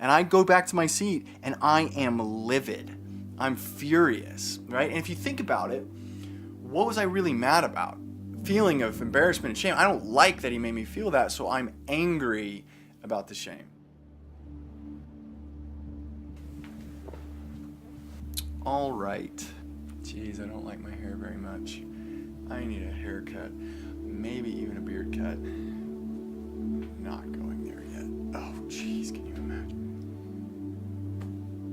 And I go back to my seat and I am livid. I'm furious, right? And if you think about it, what was I really mad about? Feeling of embarrassment and shame. I don't like that he made me feel that, so I'm angry about the shame. All right. Jeez, I don't like my hair very much. I need a haircut, maybe even a beard cut. Not going there yet. Oh, jeez, can you imagine?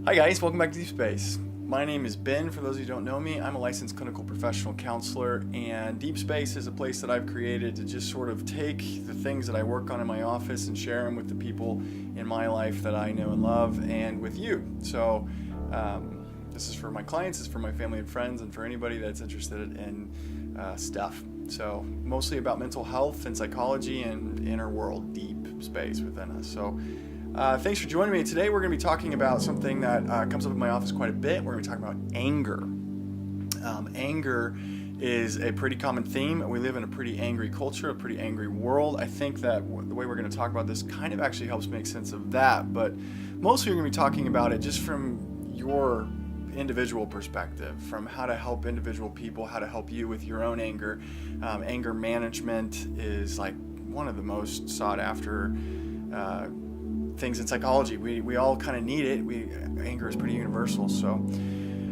Hi guys, welcome back to Deep Space. My name is Ben. For those of you who don't know me, I'm a licensed clinical professional counselor, and Deep Space is a place that I've created to just sort of take the things that I work on in my office and share them with the people in my life that I know and love, and with you. So this is for my clients, this is for my family and friends, and for anybody that's interested in stuff. So mostly about mental health and psychology and inner world, deep space within us. So thanks for joining me. Today we're going to be talking about something that comes up in my office quite a bit. We're going to be talking about anger. Anger is a pretty common theme. We live in a pretty angry culture, a pretty angry world. I think that the way we're going to talk about this kind of actually helps make sense of that, but mostly we're going to be talking about it just from your individual perspective, from how to help individual people, how to help you with your own anger. Anger management is like one of the most sought after things in psychology. We all kind of need it. Anger is pretty universal. So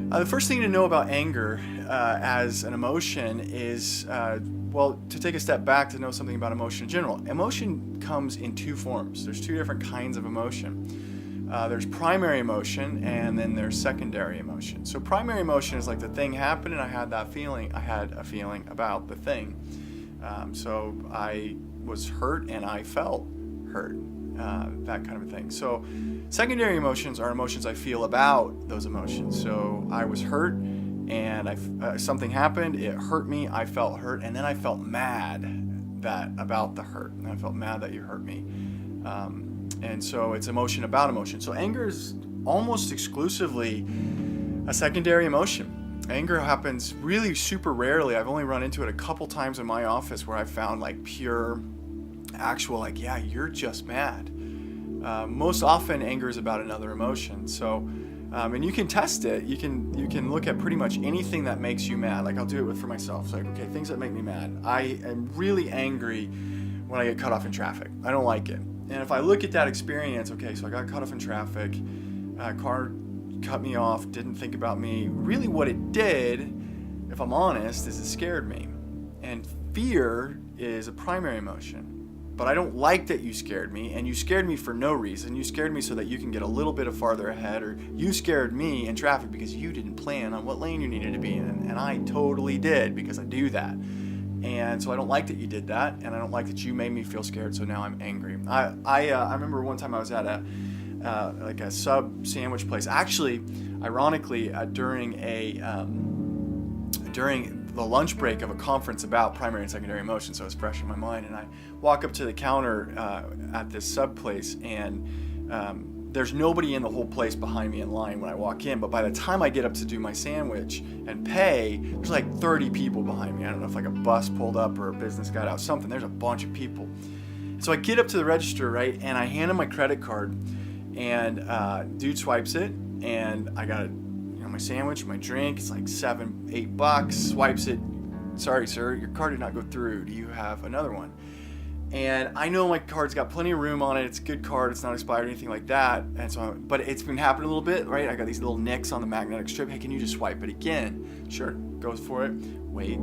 the first thing to know about anger as an emotion is, to take a step back to know something about emotion in general. Emotion comes in two forms. There's two different kinds of emotion. There's primary emotion, and then there's secondary emotion. So primary emotion is like the thing happened and I had a feeling about the thing. So I was hurt and I felt hurt, that kind of a thing. So secondary emotions are emotions I feel about those emotions. So I was hurt and something happened, it hurt me, I felt hurt, and then I felt mad about the hurt. And I felt mad that you hurt me. And so it's emotion about emotion. So anger is almost exclusively a secondary emotion. Anger happens really super rarely. I've only run into it a couple times in my office where I've found like pure, actual, like, yeah, you're just mad. Most often anger is about another emotion. So, and you can test it. You can look at pretty much anything that makes you mad. Like I'll do it for myself. It's like, okay, things that make me mad. I am really angry when I get cut off in traffic. I don't like it. And if I look at that experience, okay, so I got cut off in traffic, car cut me off, didn't think about me. Really what it did, if I'm honest, is it scared me. And fear is a primary emotion. But I don't like that you scared me, and you scared me for no reason. You scared me so that you can get a little bit farther ahead, or you scared me in traffic because you didn't plan on what lane you needed to be in. And I totally did, because I do that. And so I don't like that you did that, and I don't like that you made me feel scared, so now I'm angry. I remember one time I was at a sub sandwich place. Actually, ironically, during the lunch break of a conference about primary and secondary emotion, so it's fresh in my mind, and I walk up to the counter at this sub place, and there's nobody in the whole place behind me in line when I walk in, but by the time I get up to do my sandwich and pay, there's like 30 people behind me. I don't know if like a bus pulled up or a business got out, something. There's a bunch of people. So I get up to the register, right, and I hand him my credit card, and dude swipes it, and I got my sandwich, my drink, it's like $7-8, swipes it. Sorry, sir, your card did not go through. Do you have another one? And I know my card's got plenty of room on it. It's a good card. It's not expired or anything like that. And so, but it's been happening a little bit, right? I got these little nicks on the magnetic strip. Hey, can you just swipe it again? Sure. Goes for it. Wait.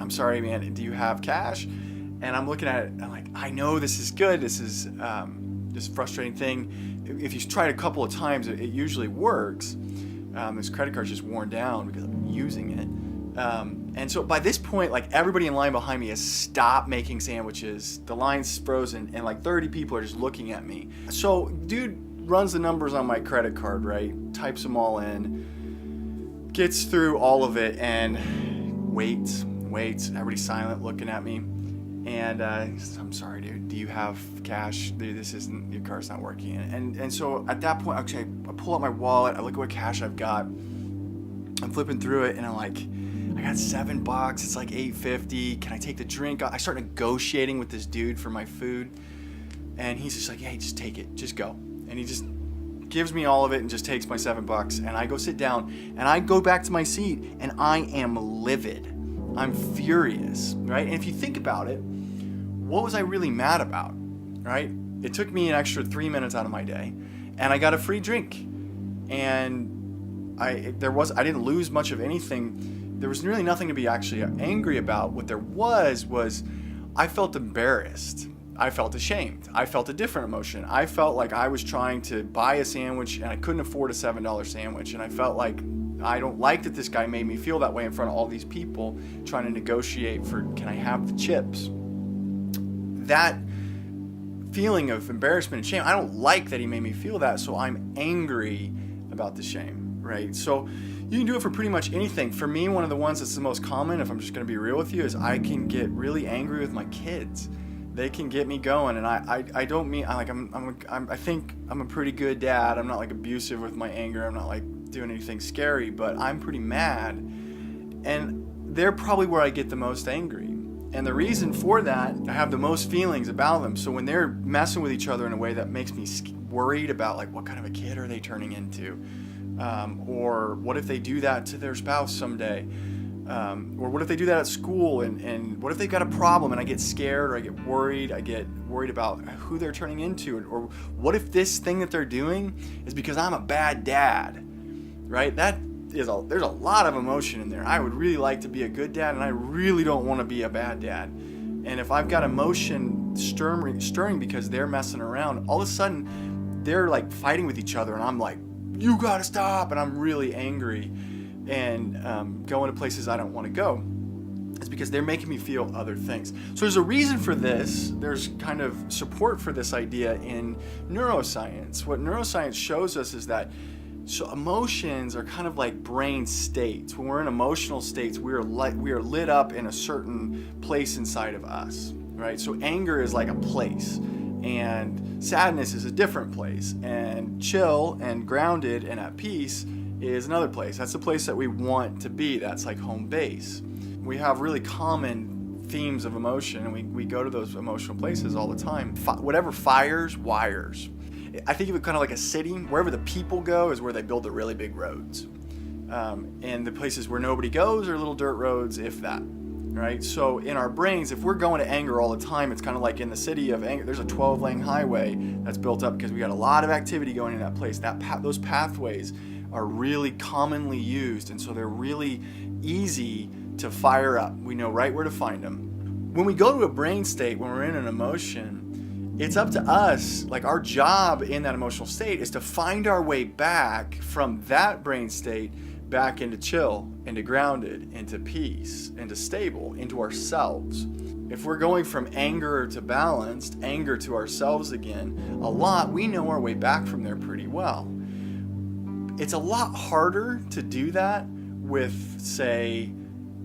I'm sorry, man. Do you have cash? And I'm looking at it. And I'm like, I know this is good. This is this frustrating thing. If you try it a couple of times, it usually works. This credit card's just worn down because I'm using it. And so by this point, like everybody in line behind me has stopped making sandwiches. The line's frozen, and like 30 people are just looking at me. So dude runs the numbers on my credit card, right? Types them all in, gets through all of it, and waits. Everybody's silent, looking at me. And he says, I'm sorry, dude, do you have cash? Dude, your card's not working. And so at that point, okay, I pull out my wallet, I look at what cash I've got. I'm flipping through it, and I'm like, I got $7, it's like $8.50. Can I take the drink? I start negotiating with this dude for my food. And he's just like, hey, just take it, just go. And he just gives me all of it and just takes my $7. And I go sit down and I go back to my seat and I am livid. I'm furious, right? And if you think about it, what was I really mad about, right? It took me an extra 3 minutes out of my day and I got a free drink. And I didn't lose much of anything. There was really nothing to be actually angry about. What there was I felt embarrassed. I felt ashamed. I felt a different emotion. I felt like I was trying to buy a sandwich and I couldn't afford a $7 sandwich. And I felt like I don't like that this guy made me feel that way in front of all these people trying to negotiate for, can I have the chips? That feeling of embarrassment and shame, I don't like that he made me feel that, so I'm angry about the shame, right? So you can do it for pretty much anything. For me, one of the ones that's the most common, if I'm just going to be real with you, is I can get really angry with my kids. They can get me going, and I don't mean I think I'm a pretty good dad. I'm not like abusive with my anger. I'm not like doing anything scary, but I'm pretty mad, and they're probably where I get the most angry. And the reason for that, I have the most feelings about them. So when they're messing with each other in a way that makes me worried about like what kind of a kid are they turning into, or what if they do that to their spouse someday. Or what if they do that at school, and what if they've got a problem and I get scared, or I get worried about who they're turning into, or what if this thing that they're doing is because I'm a bad dad, right? There's a lot of emotion in there. I would really like to be a good dad, and I really don't want to be a bad dad. And if I've got emotion stirring because they're messing around, all of a sudden they're like fighting with each other, and I'm like, you gotta stop, and I'm really angry. And going to places I don't want to go. It's because they're making me feel other things. So there's a reason for this. There's kind of support for this idea in neuroscience. What neuroscience shows us is that emotions are kind of like brain states. When we're in emotional states, we are lit up in a certain place inside of us, right? So anger is like a place, and sadness is a different place, and chill and grounded and at peace is another place. That's the place that we want to be. That's like home base. We have really common themes of emotion, and we go to those emotional places all the time. Whatever fires, wires. I think of it kind of like a city. Wherever the people go is where they build the really big roads. And the places where nobody goes are little dirt roads, if that. Right? So in our brains, if we're going to anger all the time, it's kind of like in the city of anger. There's a 12-lane highway that's built up because we got a lot of activity going in that place. Those pathways are really commonly used, and so they're really easy to fire up. We know right where to find them. When we go to a brain state, when we're in an emotion, it's up to us, like our job in that emotional state is to find our way back from that brain state back into chill, into grounded, into peace, into stable, into ourselves. If we're going from anger to balanced, anger to ourselves again, a lot, we know our way back from there pretty well. It's a lot harder to do that with, say,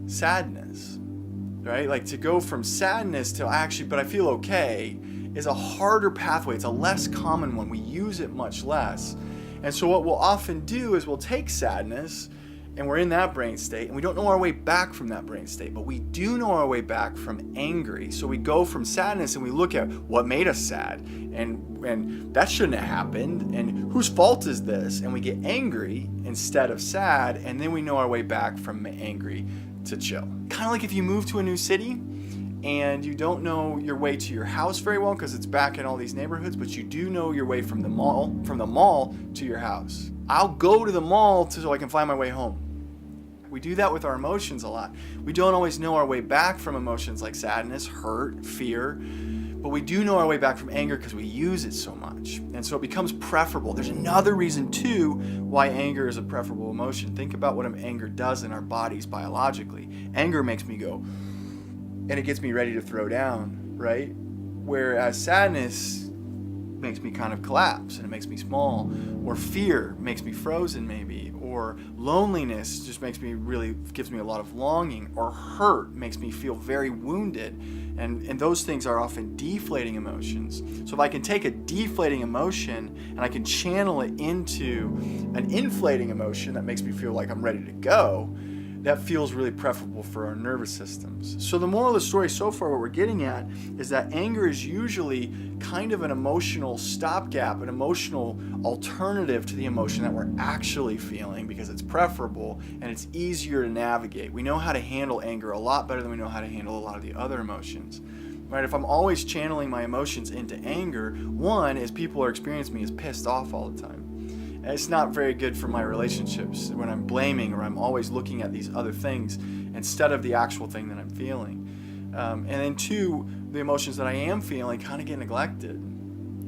sadness, right? Like to go from sadness to but I feel okay is a harder pathway. It's a less common one. We use it much less. And so what we'll often do is we'll take sadness, and we're in that brain state, and we don't know our way back from that brain state, but we do know our way back from angry. So we go from sadness and we look at what made us sad, and that shouldn't have happened, and whose fault is this? And we get angry instead of sad, and then we know our way back from angry to chill. Kind of like if you move to a new city and you don't know your way to your house very well because it's back in all these neighborhoods, but you do know your way from the mall to your house. I'll go to the mall so I can find my way home. We do that with our emotions a lot. We don't always know our way back from emotions like sadness, hurt, fear, but we do know our way back from anger because we use it so much. And so it becomes preferable. There's another reason too why anger is a preferable emotion. Think about what anger does in our bodies biologically. Anger makes me go, and it gets me ready to throw down, right? Whereas sadness makes me kind of collapse and it makes me small, or fear makes me frozen maybe, or loneliness just gives me a lot of longing, or hurt makes me feel very wounded, and those things are often deflating emotions. So if I can take a deflating emotion and I can channel it into an inflating emotion that makes me feel like I'm ready to go, that feels really preferable for our nervous systems. So the moral of the story so far, what we're getting at is that anger is usually kind of an emotional stopgap, an emotional alternative to the emotion that we're actually feeling, because it's preferable and it's easier to navigate. We know how to handle anger a lot better than we know how to handle a lot of the other emotions. Right? If I'm always channeling my emotions into anger, one is people are experiencing me as pissed off all the time. And it's not very good for my relationships when I'm blaming or I'm always looking at these other things instead of the actual thing that I'm feeling. And then two, the emotions that I am feeling kind of get neglected.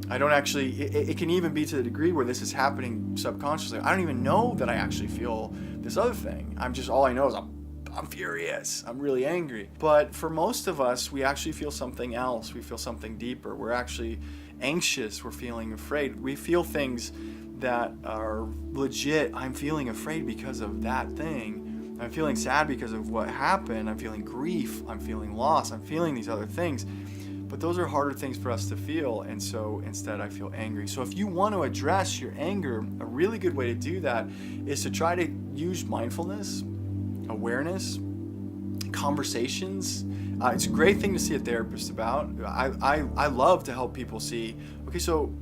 I don't actually, it can even be to the degree where this is happening subconsciously. I don't even know that I actually feel this other thing. All I know is I'm furious. I'm really angry. But for most of us, we actually feel something else. We feel something deeper. We're actually anxious. We're feeling afraid. We feel things that are legit. I'm feeling afraid because of that thing. I'm feeling sad because of what happened. I'm feeling grief. I'm feeling loss. I'm feeling these other things. But those are harder things for us to feel, and so instead I feel angry. So if you want to address your anger, a really good way to do that is to try to use mindfulness, awareness, conversations. It's a great thing to see a therapist about. I love to help people see, okay, so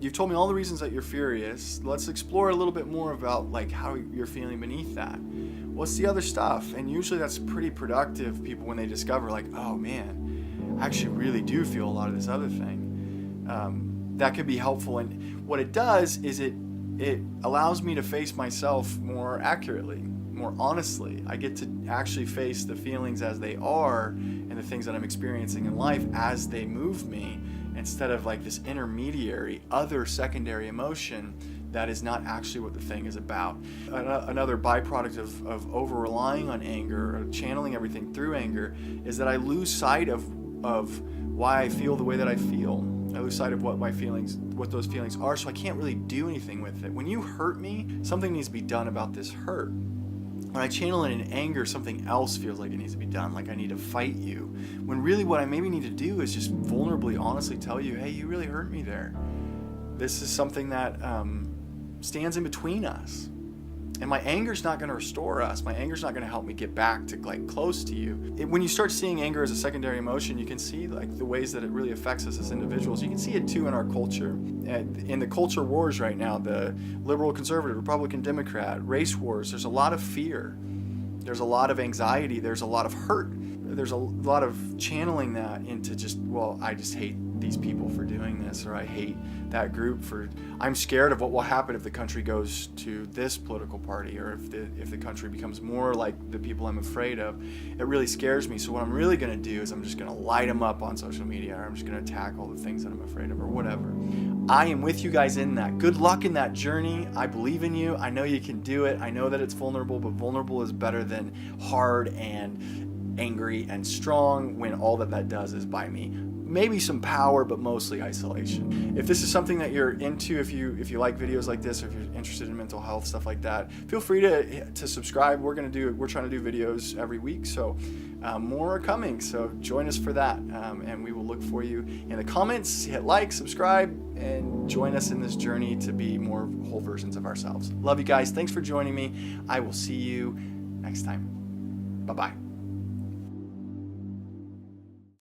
you've told me all the reasons that you're furious. Let's explore a little bit more about like how you're feeling beneath that. What's the other stuff? And usually that's pretty productive, people, when they discover like, oh man, I actually really do feel a lot of this other thing. That could be helpful. And what it does is it allows me to face myself more accurately, more honestly. I get to actually face the feelings as they are and the things that I'm experiencing in life as they move me, instead of like this intermediary, other secondary emotion that is not actually what the thing is about. Another byproduct of over-relying on anger, or channeling everything through anger, is that I lose sight of why I feel the way that I feel. I lose sight of what those feelings are, so I can't really do anything with it. When you hurt me, something needs to be done about this hurt. When I channel it in anger, something else feels like it needs to be done, like I need to fight you. When really what I maybe need to do is just vulnerably, honestly tell you, hey, you really hurt me there. This is something that stands in between us. And my anger's not going to restore us. My anger's not going to help me get back to like close to you. When you start seeing anger as a secondary emotion, you can see like the ways that it really affects us as individuals. You can see it too in our culture. In the culture wars right now, the liberal, conservative, Republican, Democrat, race wars, there's a lot of fear. There's a lot of anxiety. There's a lot of hurt. There's a lot of channeling that into just, well, I just hate these people for doing this, or I hate that group for, I'm scared of what will happen if the country goes to this political party, or if the country becomes more like the people I'm afraid of. It really scares me. So what I'm really going to do is I'm just going to light them up on social media, or I'm just going to attack all the things that I'm afraid of, or whatever. I am with you guys in that. Good luck in that journey. I believe in you. I know you can do it. I know that it's vulnerable, but vulnerable is better than hard and angry and strong, when all that does is buy me maybe some power, but mostly isolation. If this is something that you're into, if you like videos like this, or if you're interested in mental health, stuff like that, feel free to subscribe. We're trying to do videos every week, so more are coming, so join us for that, and we will look for you in the comments. Hit like, subscribe, and join us in this journey to be more whole versions of ourselves. Love you guys. Thanks for joining me. I will see you next time. Bye-bye.